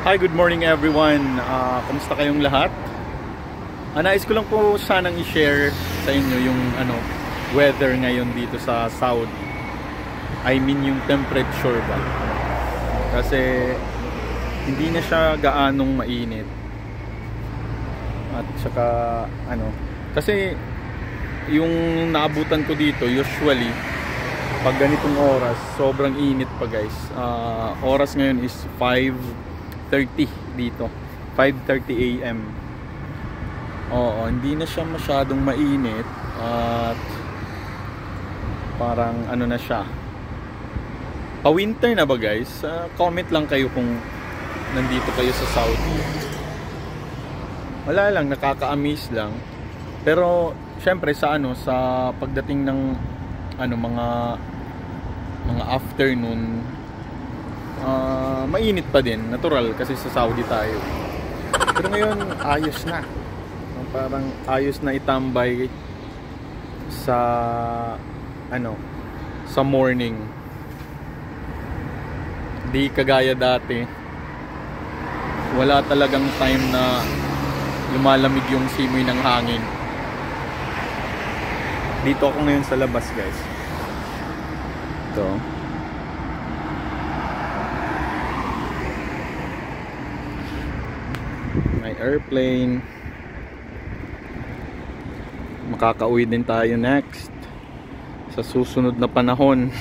Hi, good morning everyone. Kumusta kayong lahat? Nais ko lang po sanang i-share sa inyo yung weather ngayon dito sa Saudi. I mean yung temperature ba? Kasi hindi na siya gaanong mainit. At saka kasi yung naabutan ko dito usually pag ganitong oras, sobrang init pa guys. Oras ngayon is 5:30 dito. 5:30 AM. Oo, hindi na siya masyadong mainit at parang na siya. Pa-winter na ba guys? Comment lang kayo kung nandito kayo sa Saudi. Wala lang, nakaka-amaze lang. Pero syempre sa sa pagdating ng mga afternoon, mainit pa din, natural kasi sa Saudi tayo. Pero ngayon ayos na, parang ayos na itambay sa sa morning. Di kagaya dati, wala talagang time na lumalamig yung simoy ng hangin. Dito ako ngayon sa labas guys. Ito. May airplane. Makakauwi din tayo next sa susunod na panahon.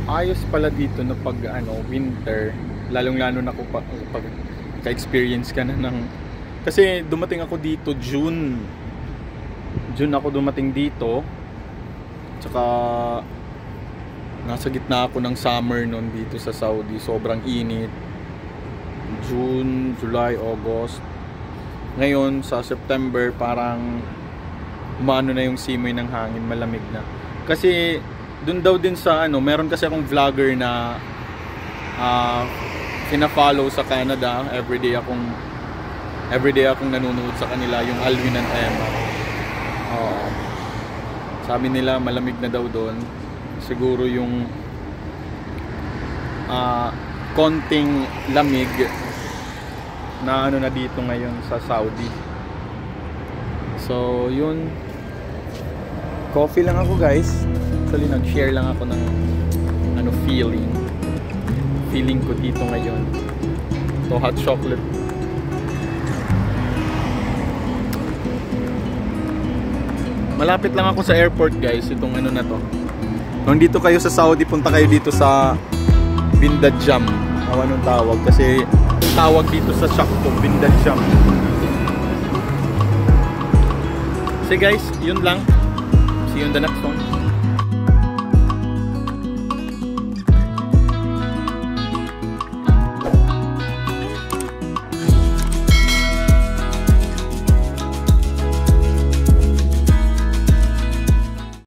Ayos pala dito na pag winter, lalong-lalo na pag ka-experience ka na ng, kasi dumating ako dito June ako dumating dito, tsaka nasa gitna ako ng summer noon dito sa Saudi. Sobrang init. June, July, August. Ngayon sa September parang umano na yung simoy ng hangin, malamig na. Kasi dun daw din sa meron kasi akong vlogger na fina-follow sa Canada. Everyday akong nanonood sa kanila, yung Alvin and Emma. Sabi nila malamig na daw doon. Siguro yung konting lamig na na dito ngayon sa Saudi. So yun, coffee lang ako guys. Actually nag-share lang ako ng feeling ko dito ngayon. So hot chocolate. Malapit lang ako sa airport guys, itong na to. Kung dito kayo sa Saudi, punta kayo dito sa Bindajam. Anong tawag? Kasi tawag dito sa shop ko, Bindajam. So guys, yun lang. See you in the next one.